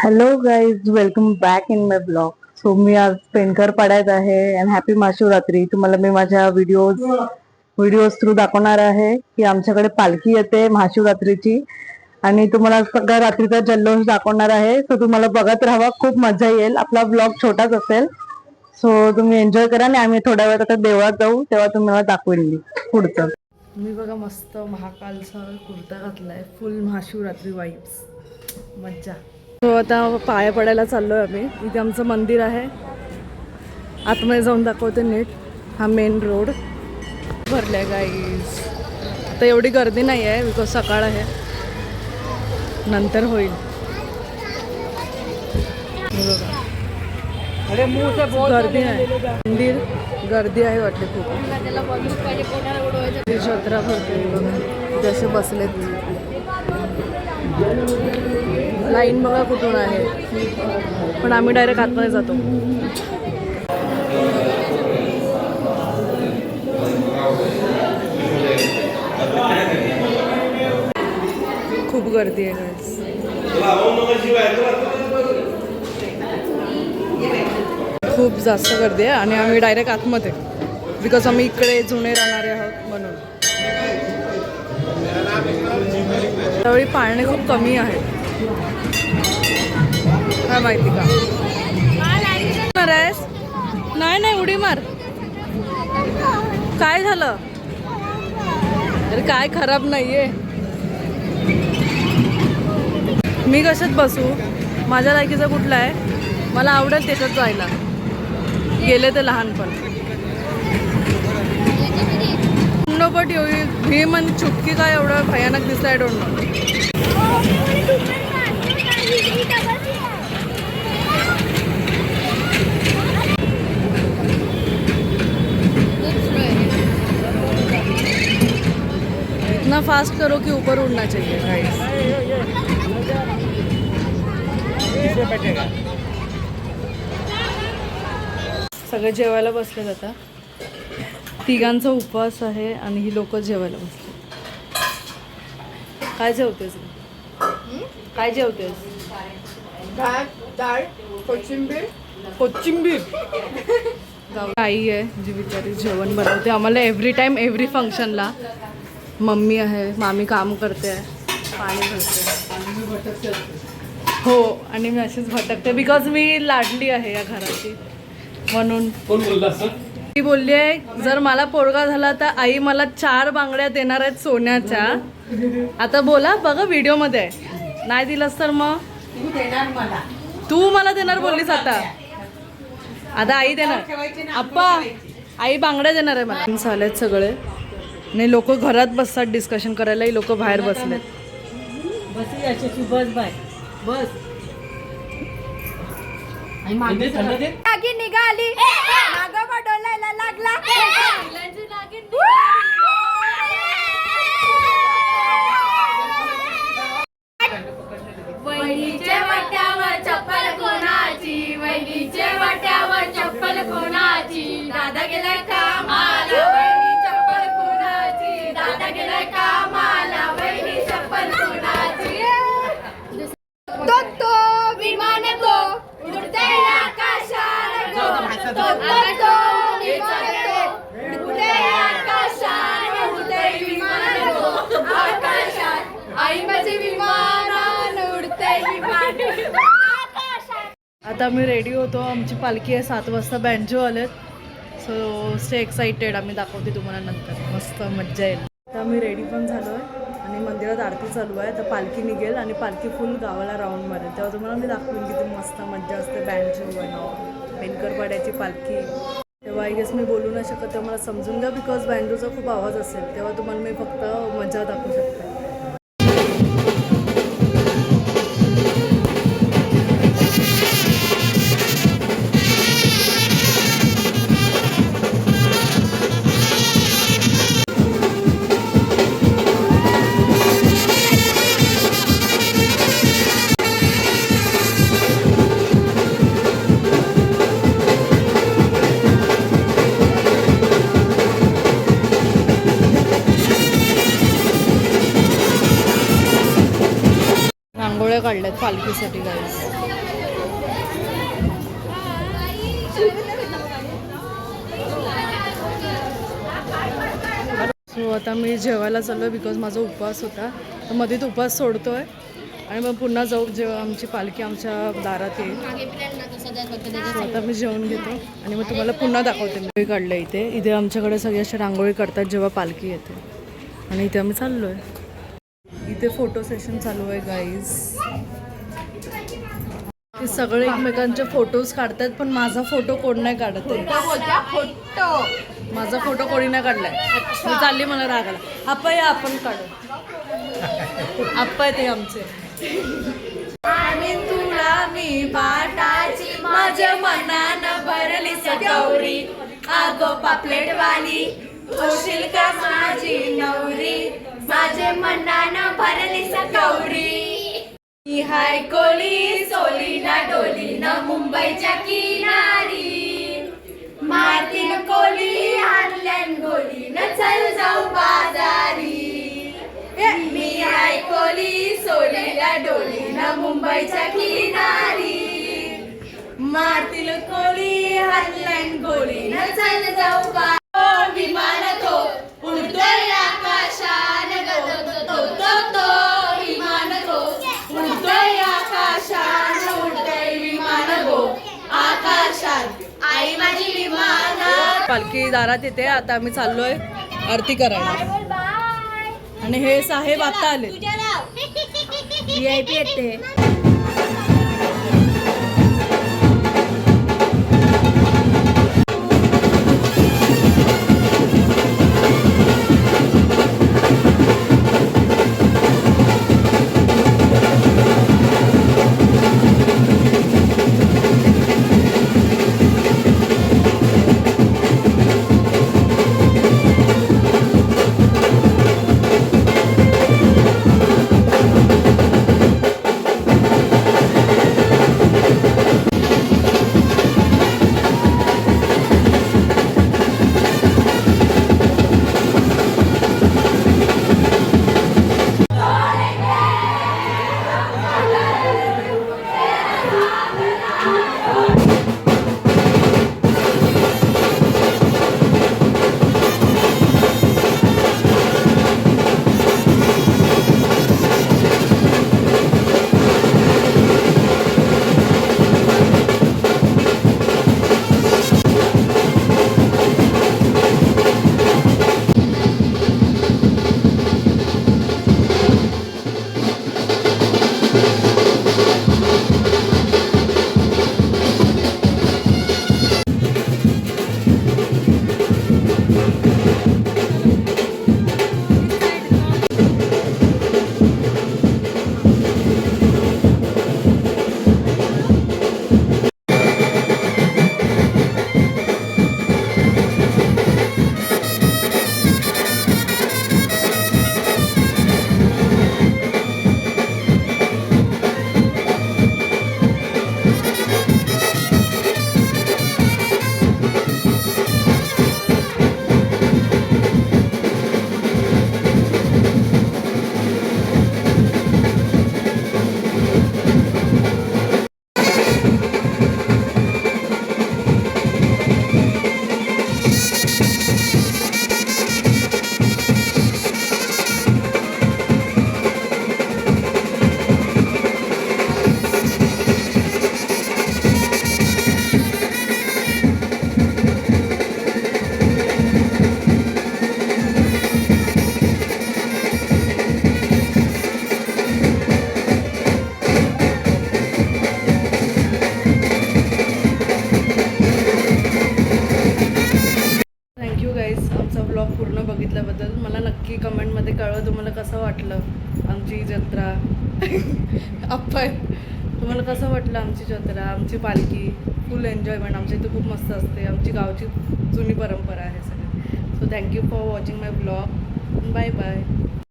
Hello guys, welcome back in my blog. So मी आज पेनकर पाड्यात आहे अँड हॅपी महाशिवरात्री. तुम्हाला मी माझ्या व्हिडिओज थ्रू दाखवणार आहे की आमच्याकडे पालखी येते महाशिवरात्रीची आणि तुम्हाला सगळ्या रात्रीचा जल्लोष दाखवणार आहे. सो तुम्हाला बघत राहा, खूप मजा येईल. आपला ब्लॉग छोटाच असेल, सो तुम्ही एन्जॉय करा. आणि आम्ही थोड्या वेळात आता देवळात जाऊ, तेव्हा तुम्हाला दाखवेल मी पुढचं. मी बघा मस्त महाकालचा कुर्ता घातलाय, फुल महाशिवरात्री वाईब्स, मज्जा. तो आता पाया पडायला चाललोय आम्ही. इथे आमचं मंदिर आहे, आतमध्ये जाऊन दाखवते नीट. हा मेन रोड भरलाय गाईज. आता एवढी गर्दी नाही आहे बिकॉज सकाळ आहे, नंतर होईल. गर्दी नाही, मंदिर गर्दी आहे वाटते खूप. जत्रा भरते बघा, जसे बसलेत. लाईन बघा कुठून आहे, पण आम्ही डायरेक्ट आतमध्ये जातो. खूप गर्दी आहे गाईस, खूप जास्त गर्दी आहे. आणि आम्ही डायरेक्ट आतमध्ये, बिकॉज आम्ही इकडे जुने राहणारे आहोत म्हणून. त्यावेळी पाळणे खूप कमी आहेत, काय माहिती का. मारायस नाही नाही, उडी मार. काय झालं अरे, काय खराब नाहीये. मी कशात बसू, माझ्या लायकीचा कुठला आहे, मला आवडेल त्याच्यात जायला. गेले ते लहानपण. बट भीम आणि चुटकी काय एवढं भयानक दिसतं, आय डोंट नो. इतना फास्ट करो कि ऊपर उड़ना चाहिए गाइस. सगळे जेवायला बसले आता. तिघांचा उपवास आहे आणि ही लोक जेवायला बसले. काय जेवतेस, काय जेवतेस? भात, डाळ, कोथिंबीर. आई आहे जी बिचारी जेवण बनवते आम्हाला एव्हरी टाइम, एव्हरी फंक्शनला. मम्मी आहे, मामी काम करते, पाणी भरते. हो, आणि मी अशीच भटकते बिकॉज मी लाडली आहे या घराची म्हणून. ती बोलली आहे जर मला पोरगा झाला तर आई मला 4 बांगड्या देणार आहेत सोन्याच्या. आता बोला बघा व्हिडिओमध्ये आहे, नाही दिलंस तर मग तू मला देणार बोललीस. आता आई देणार. आप्पा, आई बांगड्या देणार आहे मला. चालेत सगळे नाही, लोक घरात बसतात डिस्कशन करायला, ही लोक बाहेर बसलेत. बस नागिन निघाली, नागोबा डोलायला लागला. वहिनीच्या वाट्यावर चप्पल कोणाची, वहिनीच्या वाट्यावर चप्पल कोणाची. दादा गेलाय कामाला, वहिनी चप्पल कोणाची. दादा गेलाय कामाला, वहिनी चप्पल कोणाची. तो विमान तो उडते आकाशात, तो विमान तो उडते आकाशात, उडते विमान तो आकाशात. आई माझे विमान उडते विमान आकाशात. आता आम्ही रेडी होतो, आमची पालखी आहे 7 वाजता. बँजो आलेत, सो स्टे एक्साइटेड. आम्ही दाखवते तुम्हाला नंतर, मस्त मज्जा येईल. आता आम्ही रेडी पण झालो आहे आणि मंदिरात आरती चालू आहे. तर पालखी निघेल आणि पालखी फुल गावाला राऊंड मारेल, तेव्हा तुम्हाला मी दाखवेन किती मस्त मज्जा असते. बँजो बनव, पेनकरपाड्याची पालखी. तेव्हा आय गेस मी बोलू नाही शकत, तेव्हा मला समजून घ्या बिकॉज बँजोचा खूप आवाज असेल, तेव्हा तुम्हाला मी फक्त मजा दाखवू शकते. काढल्यात पालखीसाठी गाईस. सो आता मी जेवायला चाललो बिकॉज माझा उपवास होता, तर मध्ये तो उपवास सोडतो आहे आणि मग पुन्हा जाऊ जेव्हा आमची पालखी आमच्या दारात येईल. सो आता मी जेवण घेतो आणि मग तुम्हाला पुन्हा दाखवते. मी काढलं इथे आमच्याकडे सगळे असे रांगोळी करतात जेव्हा पालखी येते आणि इथे आम्ही चाललो आहे. इथे फोटो सेशन चालू आहे गाईज. ते सगळे एकमेकांचे फोटोज काढतात पण माझा फोटो कोण नाही काढत आहे. माझा फोटो कोणी नाही काढलाय. मी चालली मला रागाला. आप्पा या आपण काढू. आप्पा आहे ते आमचे. आणि तुला मी पाटाची माझ्या मनानं भरली सगौरी, आगो पापलेट वाली होशील का माझी नवरी, माझे मनानं भरली सगौरी. ही हाय कोली सोली ना डोली न मुंबईच्या किनारी, मारतीन कोली आणल्यान गोली न चल जाऊ बाजारी. मी हाय कोली सोलीला डोली न मुंबईच्या किनारी, मारतील कोली आणल्यान गोली न चल जाऊ बाजारी. विमान तो उडतोय आकाशान तो विमान तो उडतोय आकाशान, उडतोय विमान गो आकाशात, आई माझी विमान. पालखी दारात येते. आता आम्ही चाललोय आरती करायला आणि हे साहेब आता आले. VIP येते. पूर्ण बघितल्याबद्दल. मला नक्की कमेंटमध्ये कळवा तुम्हाला कसं वाटलं आमची जत्रा. अप्पा तुम्हाला कसं वाटलं आमची जत्रा, आमची पालखी. फुल एन्जॉयमेंट. आमच्या इथे खूप मस्त असते. आमची गावची जुनी परंपरा आहे सगळी. So thank you for watching my blog. Bye bye.